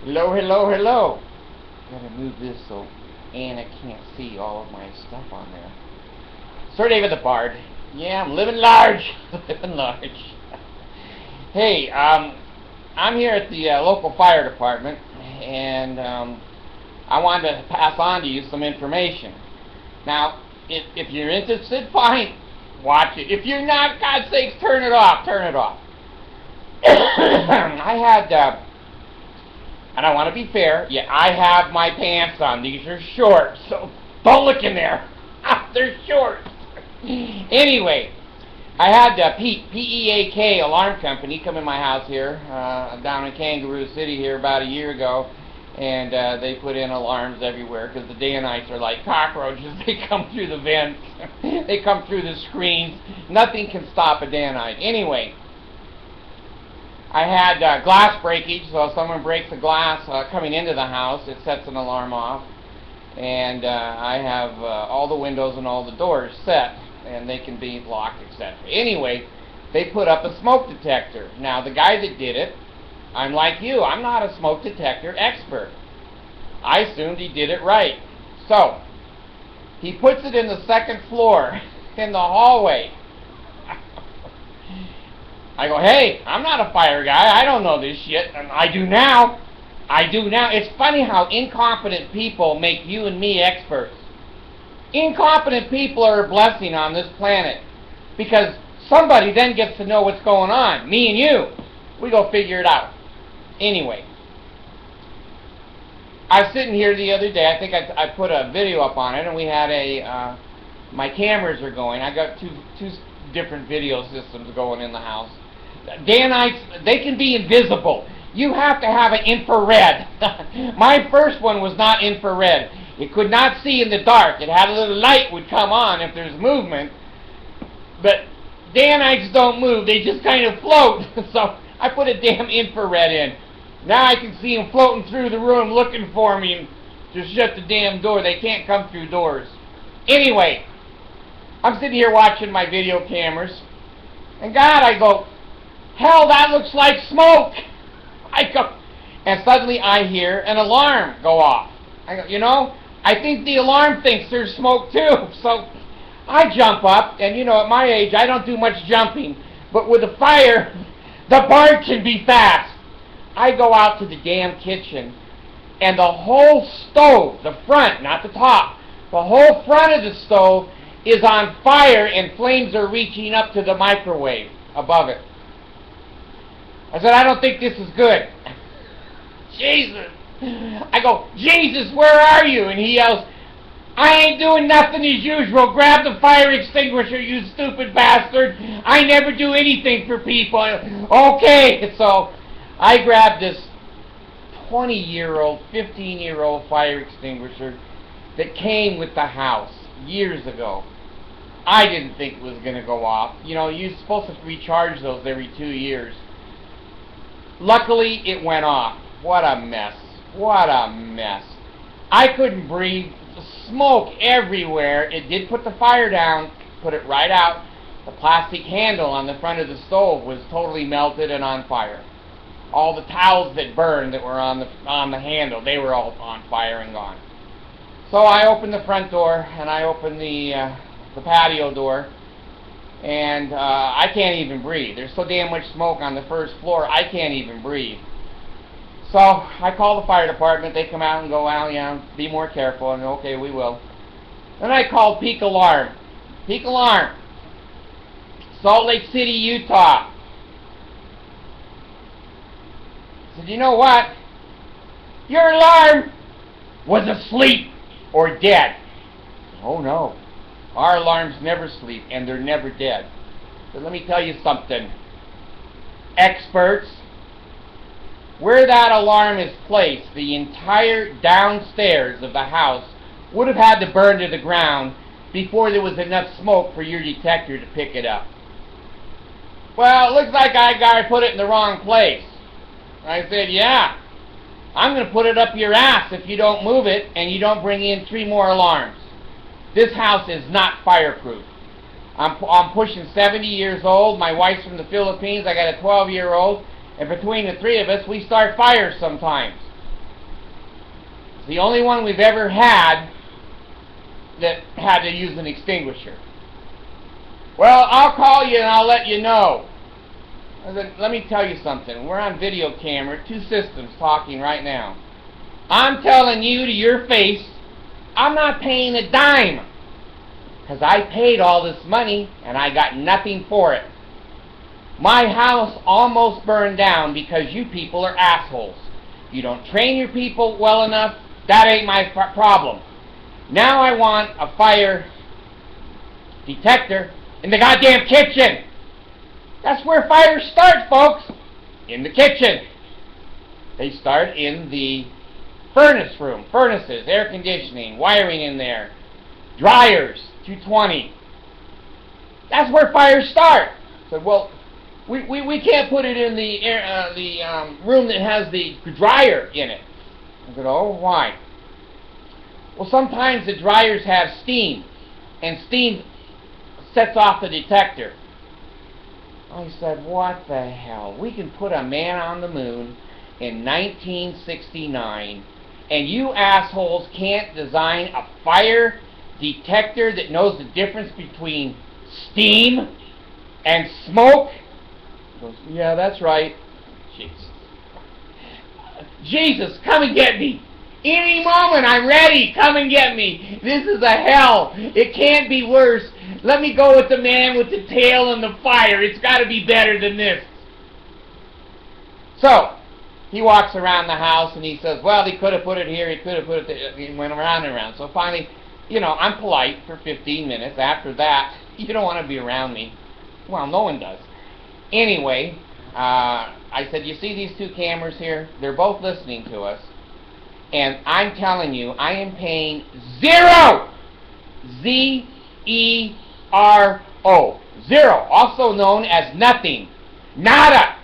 Hello, hello, hello. Gotta move this so Anna can't see all of my stuff on there. Sir David the Bard. Yeah, I'm living large. Living large. Hey, I'm here at the local fire department, and I wanted to pass on to you some information. Now, if you're interested, fine, watch it. If you're not, God's sakes, turn it off. Turn it off. I had, and I want to be fair, yeah, I have my pants on. These are shorts, so don't look in there. They're shorts. Anyway, I had P-E-A-K Alarm Company come in my house here, down in Kangaroo City here about a year ago, and they put in alarms everywhere because the Danites are like cockroaches. They come through the vents. They come through the screens. Nothing can stop a Danite. Anyway, I had glass breakage, so if someone breaks a glass coming into the house, it sets an alarm off. And I have all the windows and all the doors set, and they can be locked, etc. Anyway, they put up a smoke detector. Now, the guy that did it, I'm like you, I'm not a smoke detector expert. I assumed he did it right. So, he puts it in the second floor, in the hallway. I go, hey, I'm not a fire guy. I don't know this shit. And I do now. I do now. It's funny how incompetent people make you and me experts. Incompetent people are a blessing on this planet, because somebody then gets to know what's going on. Me and you. We go figure it out. Anyway, I was sitting here the other day. I think I put a video up on it, and we had my cameras are going. I got two different video systems going in the house. Danites, they can be invisible. You have to have an infrared. My first one was not infrared. It could not see in the dark. It had a little light would come on if there's movement. But Danites don't move. They just kind of float. So I put a damn infrared in. Now I can see them floating through the room looking for me and just shut the damn door. They can't come through doors. Anyway, I'm sitting here watching my video cameras. And God, I go, hell, that looks like smoke. I go, and suddenly I hear an alarm go off. I go, I think the alarm thinks there's smoke too. So I jump up, and at my age, I don't do much jumping. But with a fire, the bark can be fast. I go out to the damn kitchen, and the whole stove, the front, not the top, the whole front of the stove is on fire, and flames are reaching up to the microwave above it. I said, I don't think this is good. Jesus. I go, Jesus, where are you? And he yells, I ain't doing nothing as usual. Grab the fire extinguisher, you stupid bastard. I never do anything for people. Okay. So I grabbed this 20-year-old, 15-year-old fire extinguisher that came with the house years ago. I didn't think it was going to go off. You're supposed to recharge those every 2 years. Luckily, it went off. What a mess. What a mess. I couldn't breathe. Smoke everywhere. It did put the fire down, put it right out. The plastic handle on the front of the stove was totally melted and on fire. All the towels that burned that were on the handle, they were all on fire and gone. So I opened the front door, and I opened the patio door, and I can't even breathe. There's so damn much smoke on the first floor, I can't even breathe. So I call the fire department. They come out and go, well, be more careful. And okay, we will. Then I called Peak Alarm. Peak Alarm, Salt Lake City, Utah. I said, you know what? Your alarm was asleep or dead. Oh no. Our alarms never sleep, and they're never dead. But let me tell you something. Experts, where that alarm is placed, the entire downstairs of the house would have had to burn to the ground before there was enough smoke for your detector to pick it up. Well, it looks like I put it in the wrong place. I said, yeah, I'm going to put it up your ass if you don't move it and you don't bring in 3 more alarms. This house is not fireproof. I'm pushing 70 years old. My wife's from the Philippines. I got a 12-year-old. And between the 3 of us, we start fires sometimes. the only one we've ever had that had to use an extinguisher. Well, I'll call you and I'll let you know. I said, let me tell you something. We're on video camera, 2 systems talking right now. I'm telling you to your face, I'm not paying a dime. Because I paid all this money and I got nothing for it. My house almost burned down because you people are assholes. You don't train your people well enough. That ain't my problem. Now I want a fire detector in the goddamn kitchen. That's where fires start, folks. In the kitchen. They start in the furnace room. Furnaces, air conditioning, wiring in there, dryers, 220. That's where fires start. I said, well, we can't put it in the room that has the dryer in it. I said, oh, why? Well, sometimes the dryers have steam, and steam sets off the detector. I said, what the hell? We can put a man on the moon in 1969, and you assholes can't design a fire detector that knows the difference between steam and smoke? He goes, yeah, that's right. Jesus, come and get me. Any moment, I'm ready. Come and get me. This is a hell. It can't be worse. Let me go with the man with the tail and the fire. It's got to be better than this. So, he walks around the house and he says, well, he could have put it here, he could have put it there. He went around and around. So finally, I'm polite for 15 minutes. After that, you don't want to be around me. Well, no one does. Anyway, I said, you see these 2 cameras here? They're both listening to us. And I'm telling you, I am paying zero! Z-E-R-O. Zero. Also known as nothing. Nada.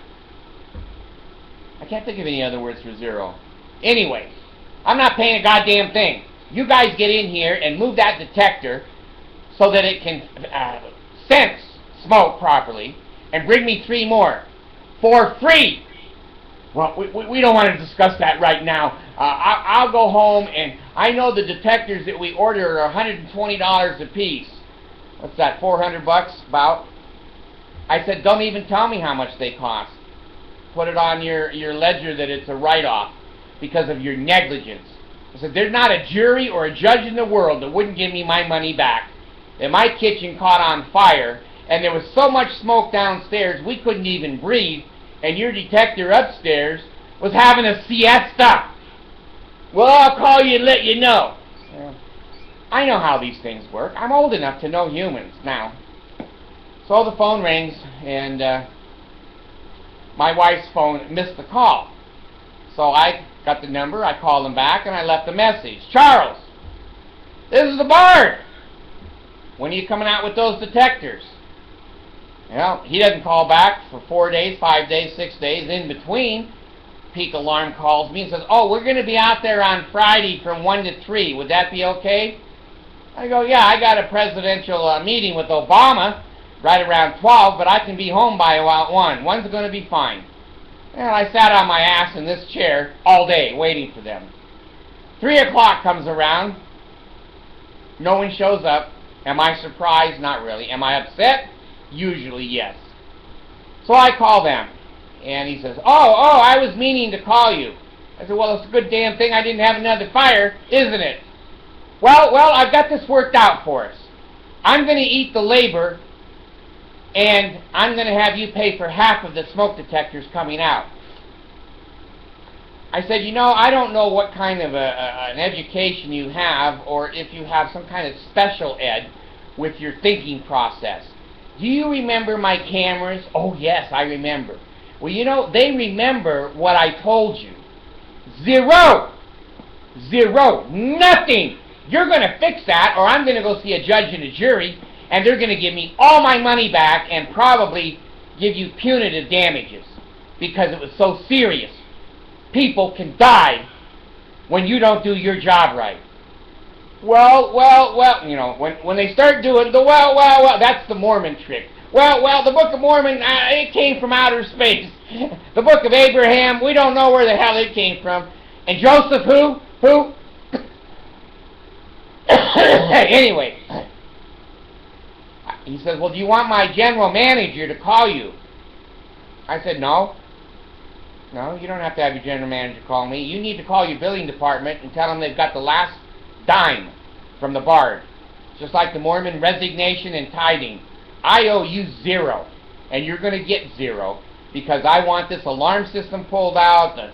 I can't think of any other words for zero. Anyway, I'm not paying a goddamn thing. You guys get in here and move that detector so that it can sense smoke properly and bring me 3 more for free. Well, we don't want to discuss that right now. I'll go home, and I know the detectors that we order are $120 a piece. What's that, 400 bucks about? I said, don't even tell me how much they cost. Put it on your ledger that it's a write-off because of your negligence. I said, there's not a jury or a judge in the world that wouldn't give me my money back. And my kitchen caught on fire, and there was so much smoke downstairs we couldn't even breathe, and your detector upstairs was having a siesta. Well, I'll call you and let you know. I know how these things work. I'm old enough to know humans now. So the phone rings, and my wife's phone missed the call. So I got the number, I called him back, and I left a message. Charles, this is the Bard. When are you coming out with those detectors? Well, he doesn't call back for 4 days, 5 days, 6 days. In between, Peak Alarm calls me and says, oh, we're going to be out there on Friday from 1 to 3. Would that be okay? I go, yeah, I got a presidential meeting with Obama right around 12, but I can be home by about 1. 1's going to be fine. And I sat on my ass in this chair all day waiting for them. 3 o'clock comes around. No one shows up. Am I surprised? Not really. Am I upset? Usually, yes. So I call them. And he says, oh, I was meaning to call you. I said, well, it's a good damn thing I didn't have another fire, isn't it? Well, I've got this worked out for us. I'm going to eat the labor, and I'm going to have you pay for half of the smoke detectors coming out. I said, I don't know what kind of an education you have, or if you have some kind of special ed with your thinking process. Do you remember my cameras? Oh, yes, I remember. Well, they remember what I told you. Zero. Nothing. You're going to fix that, or I'm going to go see a judge and a jury, and they're going to give me all my money back and probably give you punitive damages because it was so serious. People can die when you don't do your job right. Well, when they start doing the well, that's the Mormon trick. Well, the Book of Mormon, it came from outer space. The Book of Abraham, we don't know where the hell it came from. And Joseph, who? Anyway, he says, well, do you want my general manager to call you? I said, no. No, you don't have to have your general manager call me. You need to call your billing department and tell them they've got the last dime from the bard. Just like the Mormon resignation and tithing. I owe you 0, and you're going to get 0, because I want this alarm system pulled out, the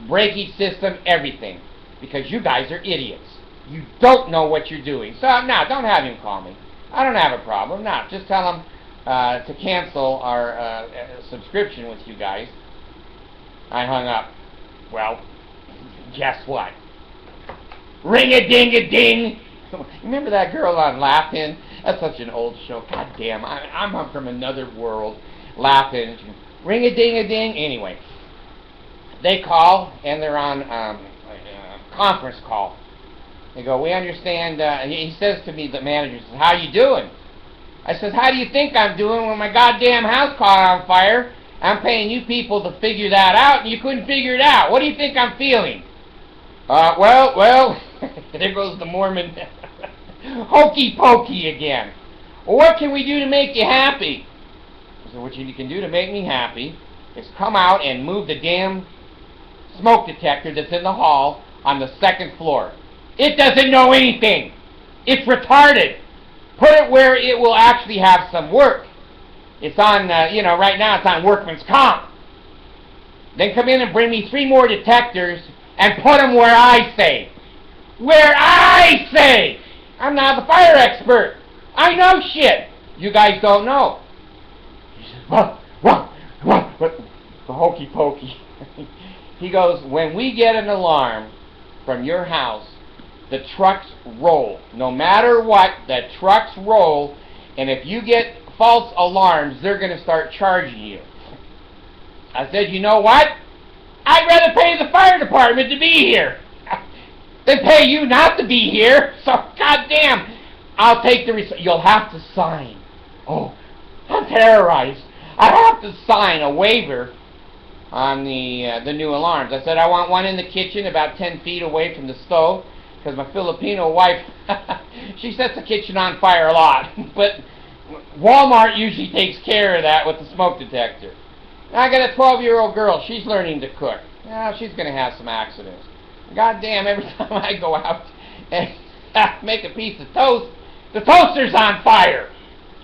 breakage system, everything. Because you guys are idiots. You don't know what you're doing. So, no, don't have him call me. I don't have a problem. No, just tell him to cancel our subscription with you guys. I hung up. Well, guess what? Ring-a-ding-a-ding. Remember that girl on Laughing? That's such an old show. God damn, I'm from another world. Laughing. Ring-a-ding-a-ding. Anyway, they call, and they're on conference call. They go, we understand. He says to me, the manager says, how you doing? I says, how do you think I'm doing when my goddamn house caught on fire? I'm paying you people to figure that out, and you couldn't figure it out. What do you think I'm feeling? Well, there goes the Mormon hokey pokey again. Well, what can we do to make you happy? I said, what you can do to make me happy is come out and move the damn smoke detector that's in the hall on the 2nd floor. It doesn't know anything. It's retarded. Put it where it will actually have some work. It's on, right now it's on workman's comp. Then come in and bring me 3 more detectors and put them where I say. Where I say! I'm not the fire expert. I know shit. You guys don't know. He says, what? The hokey pokey. He goes, when we get an alarm from your house, the trucks roll. No matter what, the trucks roll, and if you get false alarms, they're going to start charging you. I said, you know what? I'd rather pay the fire department to be here than pay you not to be here. So, goddamn, I'll take the you'll have to sign. Oh, I'm terrorized. I have to sign a waiver on the new alarms. I said, I want one in the kitchen about 10 feet away from the stove, because my Filipino wife, she sets the kitchen on fire a lot. But Walmart usually takes care of that with the smoke detector. Now I got a 12-year-old girl. She's learning to cook. Now she's going to have some accidents. God damn, every time I go out and make a piece of toast, the toaster's on fire.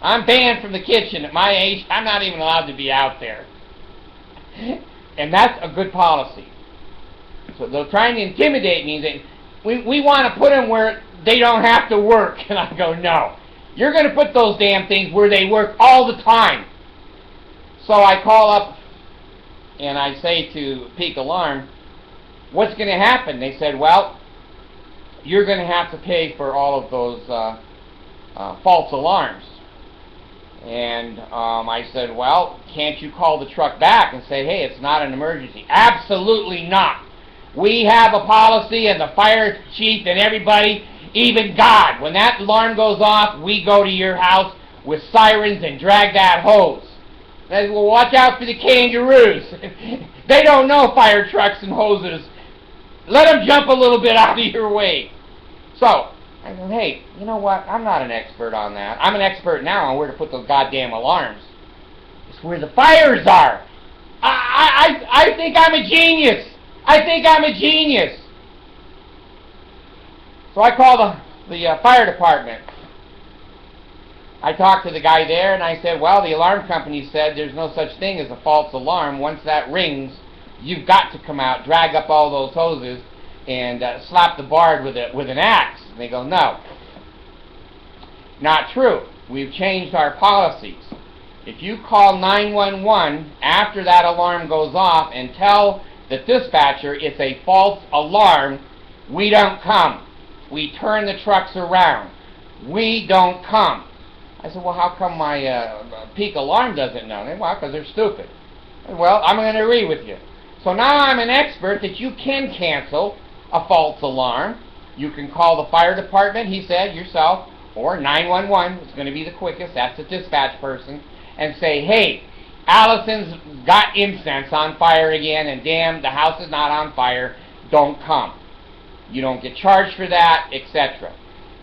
I'm banned from the kitchen. At my age, I'm not even allowed to be out there. And that's a good policy. So they're trying to intimidate me. We want to put them where they don't have to work. And I go, no. You're going to put those damn things where they work all the time. So I call up and I say to Peak Alarm, what's going to happen? They said, well, you're going to have to pay for all of those false alarms. And I said, well, can't you call the truck back and say, hey, it's not an emergency? Absolutely not. We have a policy, and the fire chief and everybody, even God, when that alarm goes off, we go to your house with sirens and drag that hose. They said, well, watch out for the kangaroos. They don't know fire trucks and hoses. Let them jump a little bit out of your way. So I said, hey, you know what? I'm not an expert on that. I'm an expert now on where to put those goddamn alarms. It's where the fires are. I think I'm a genius. I think I'm a genius. So I called the fire department. I talked to the guy there, and I said, well, the alarm company said there's no such thing as a false alarm. Once that rings, you've got to come out, drag up all those hoses, and slap the bard with an axe. And they go, no. Not true. We've changed our policies. If you call 911 after that alarm goes off and tell the dispatcher it's a false alarm, we don't come. We turn the trucks around. We don't come. I said, well, how come my Peak Alarm doesn't know? Well, because they're stupid. Well, I'm going to agree with you. So now I'm an expert that you can cancel a false alarm. You can call the fire department, he said, yourself, or 911. It's going to be the quickest. That's the dispatch person. And say, hey, Allison's got incense on fire again, and damn, the house is not on fire. Don't come. You don't get charged for that, etc.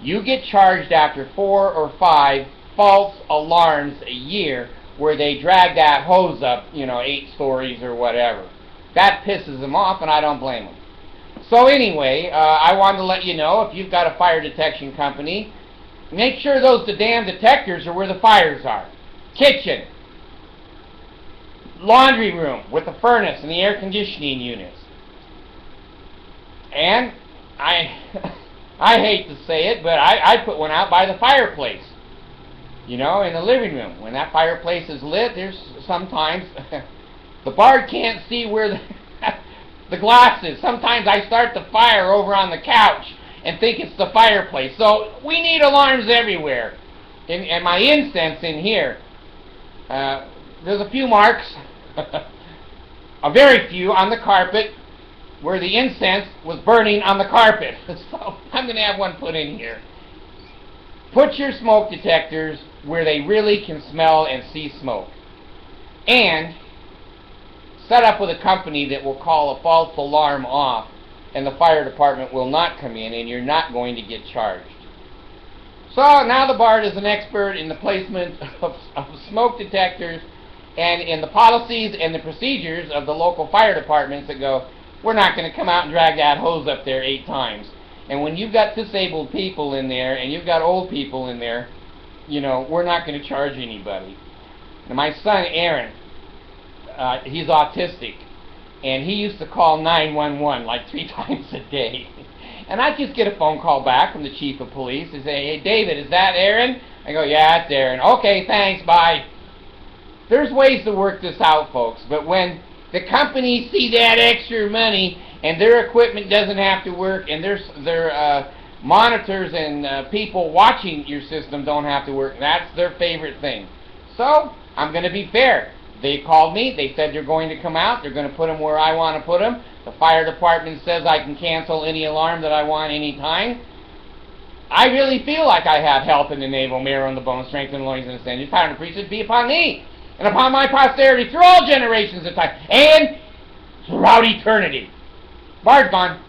You get charged after 4 or 5 false alarms a year where they drag that hose up, 8 stories or whatever. That pisses them off, and I don't blame them. So anyway, I wanted to let you know, if you've got a fire detection company, make sure those damn detectors are where the fires are. Kitchen, laundry room with the furnace and the air conditioning units. And I hate to say it, but I put one out by the fireplace. In the living room. When that fireplace is lit, there's sometimes the bard can't see where the glass is. Sometimes I start the fire over on the couch and think it's the fireplace. So we need alarms everywhere. And my incense in here, there's a few marks, a very few, on the carpet where the incense was burning on the carpet. So I'm going to have one put in here. Put your smoke detectors where they really can smell and see smoke. And set up with a company that will call a false alarm off, and the fire department will not come in, and you're not going to get charged. So now the Bard is an expert in the placement of smoke detectors and in the policies and the procedures of the local fire departments that go, we're not going to come out and drag that hose up there 8 times. And when you've got disabled people in there and you've got old people in there, we're not going to charge anybody. Now, my son Aaron, he's autistic, and he used to call 911 like 3 times a day. And I just get a phone call back from the chief of police and say, hey, David, is that Aaron? I go, yeah, it's Aaron. Okay, thanks, bye. There's ways to work this out, folks, but when the companies see that extra money and their equipment doesn't have to work and their monitors and people watching your system don't have to work, that's their favorite thing. So I'm going to be fair. They called me. They said they're going to come out. They're going to put them where I want to put them. The fire department says I can cancel any alarm that I want any time. I really feel like I have health in the navel, marrow in the bone, strength in the loins, and ascended power and priesthood be upon me and upon my posterity through all generations of time and throughout eternity. Bard's gone.